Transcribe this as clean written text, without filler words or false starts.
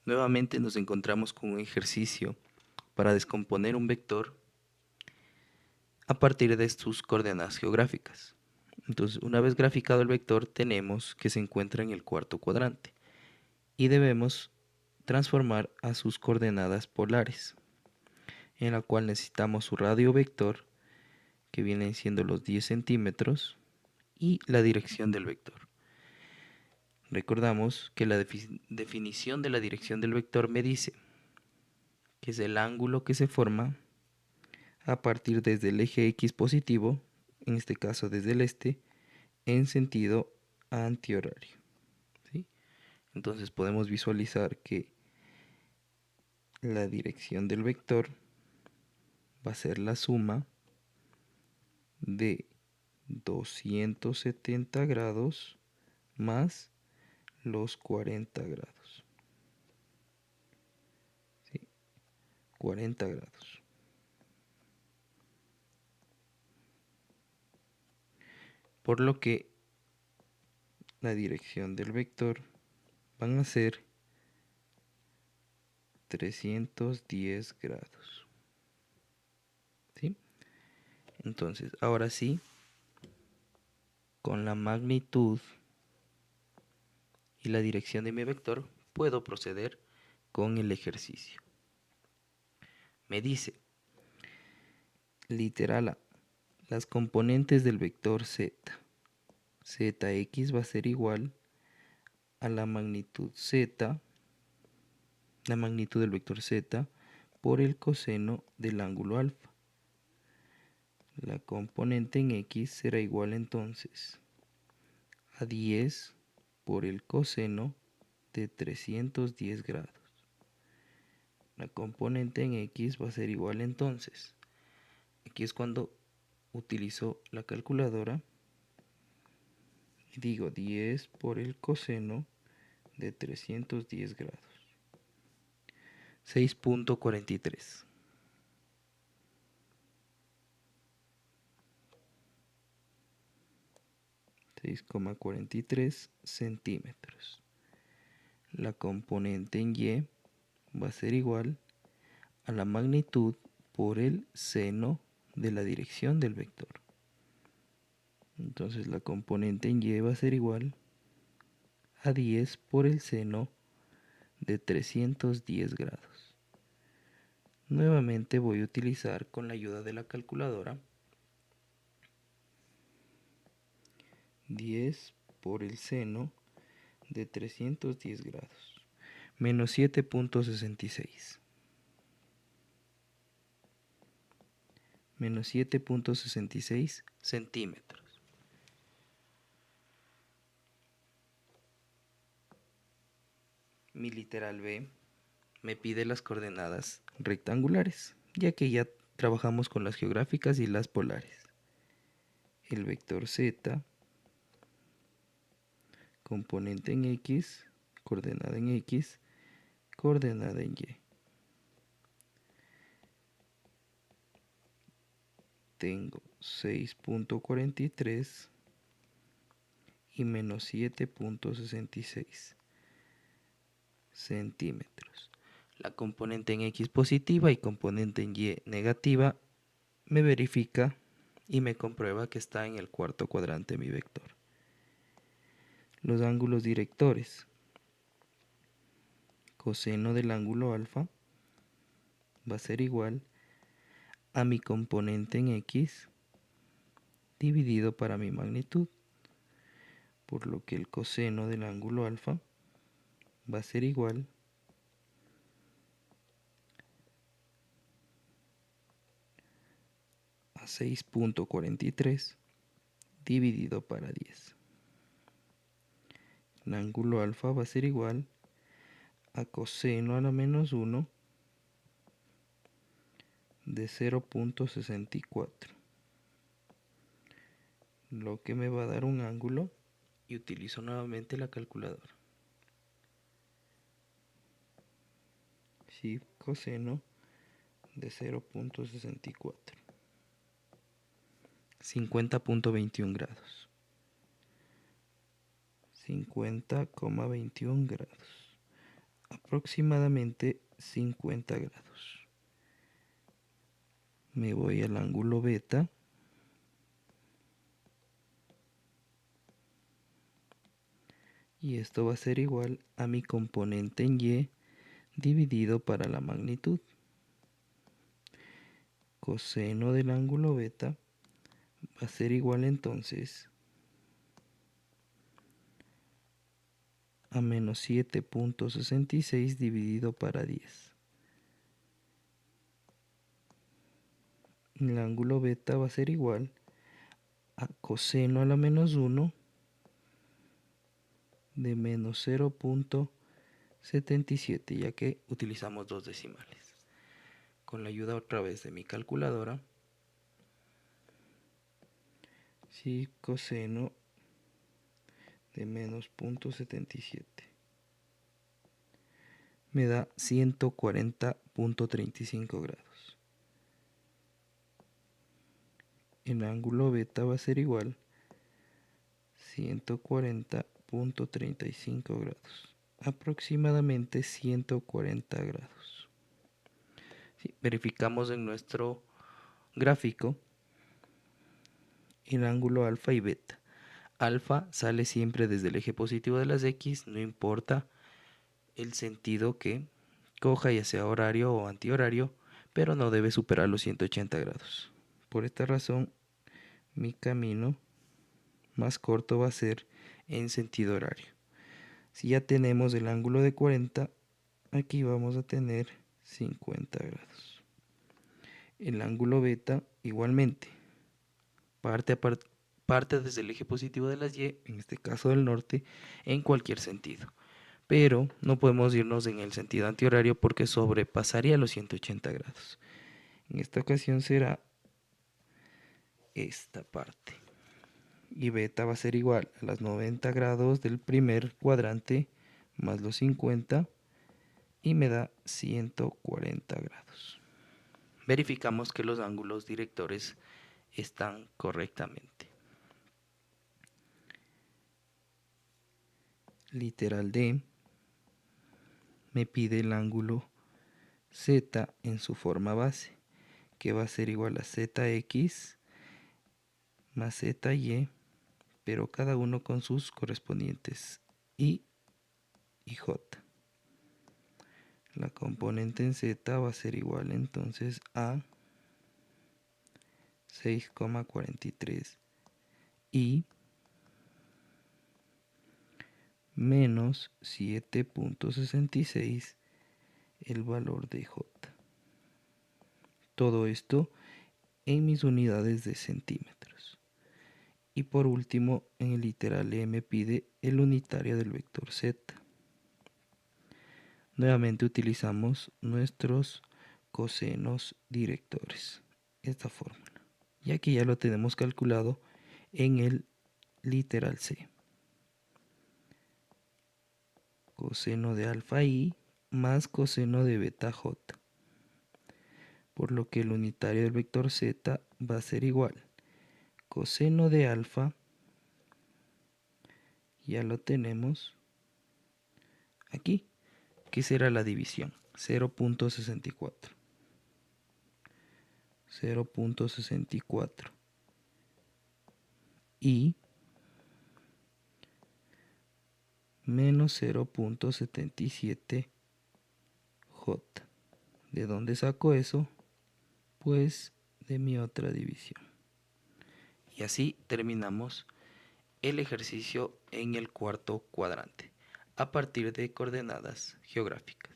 Nuevamente nos encontramos con un ejercicio para descomponer un vector a partir de sus coordenadas geográficas. Entonces, una vez graficado el vector, tenemos que se encuentra en el cuarto cuadrante y debemos transformar a sus coordenadas polares, en la cual necesitamos su radio vector, que vienen siendo los 10 centímetros, y la dirección del vector. Recordamos que la definición de la dirección del vector me dice que es el ángulo que se forma a partir desde el eje X positivo, en este caso desde el este, en sentido antihorario, ¿sí? Entonces podemos visualizar que la dirección del vector va a ser la suma de 270 grados más los 40 grados, ¿sí? 40 grados. Por lo que la dirección del vector van a ser 310 grados, ¿sí? Entonces, ahora sí, con la magnitud y la dirección de mi vector, puedo proceder con el ejercicio. Me dice, literal A, las componentes del vector z, zx va a ser igual a la magnitud z, la magnitud del vector z, por el coseno del ángulo alfa. La componente en x será igual entonces a 10 por el coseno de 310 grados. La componente en x va a ser igual entonces, aquí es cuando utilizo la calculadora y digo 10 por el coseno de 310 grados. 6.43. 6,43 centímetros. La componente en y va a ser igual a la magnitud por el seno de la dirección del vector. Entonces la componente en y va a ser igual a 10 por el seno de 310 grados. Nuevamente voy a utilizar con la ayuda de la calculadora 10 por el seno de 310 grados menos 7.66 menos 7.66 centímetros. Mi literal B me pide las coordenadas rectangulares, ya que ya trabajamos con las geográficas y las polares. El vector z, componente en x, coordenada en x, coordenada en y. Tengo 6.43 y menos 7.66 centímetros. La componente en x positiva y componente en y negativa me verifica y me comprueba que está en el cuarto cuadrante mi vector. Los ángulos directores. Coseno del ángulo alfa va a ser igual a mi componente en x dividido para mi magnitud, por lo que el coseno del ángulo alfa va a ser igual a 6.43 dividido para 10. El ángulo alfa va a ser igual a coseno a la menos 1 de 0.64, lo que me va a dar un ángulo, y utilizo nuevamente la calculadora. Sí, coseno de 0.64, 50.21 grados. 50,21 grados. aproximadamente 50 grados. Me voy al ángulo beta. Y esto va a ser igual a mi componente en y dividido para la magnitud. Coseno del ángulo beta va a ser igual entonces a menos 7.66 dividido para 10. El ángulo beta va a ser igual a coseno a la menos 1 de menos 0.77, ya que utilizamos dos decimales. Con la ayuda otra vez de mi calculadora, si coseno de menos 0.77 me da 140.35 grados. El ángulo beta va a ser igual 140.35 grados, aproximadamente 140 grados. Si verificamos en nuestro gráfico el ángulo alfa y beta. Alfa sale siempre desde el eje positivo de las X, no importa el sentido que coja, ya sea horario o antihorario, pero no debe superar los 180 grados. Por esta razón, mi camino más corto va a ser en sentido horario. Si ya tenemos el ángulo de 40, aquí vamos a tener 50 grados. El ángulo beta igualmente parte desde el eje positivo de las Y, en este caso del norte, en cualquier sentido. Pero no podemos irnos en el sentido antihorario porque sobrepasaría los 180 grados. En esta ocasión será esta parte. Y beta va a ser igual a los 90 grados del primer cuadrante más los 50 y me da 140 grados. Verificamos que los ángulos directores están correctamente. Literal D me pide el ángulo Z en su forma base, que va a ser igual a ZX más ZY, pero cada uno con sus correspondientes I y J. La componente en Z va a ser igual entonces a 6,43 y menos 7.66 el valor de J. Todo esto en mis unidades de centímetros. Y por último, en el literal E me pide el unitario del vector Z. Nuevamente utilizamos nuestros cosenos directores, esta fórmula. Y aquí ya lo tenemos calculado en el literal C. Coseno de alfa i más coseno de beta j. Por lo que el unitario del vector z va a ser igual. Coseno de alfa, ya lo tenemos aquí, que será la división, 0.64. 0.64 y menos 0.77 j. ¿De dónde saco eso? Pues de mi otra división. Y así terminamos el ejercicio en el cuarto cuadrante a partir de coordenadas geográficas.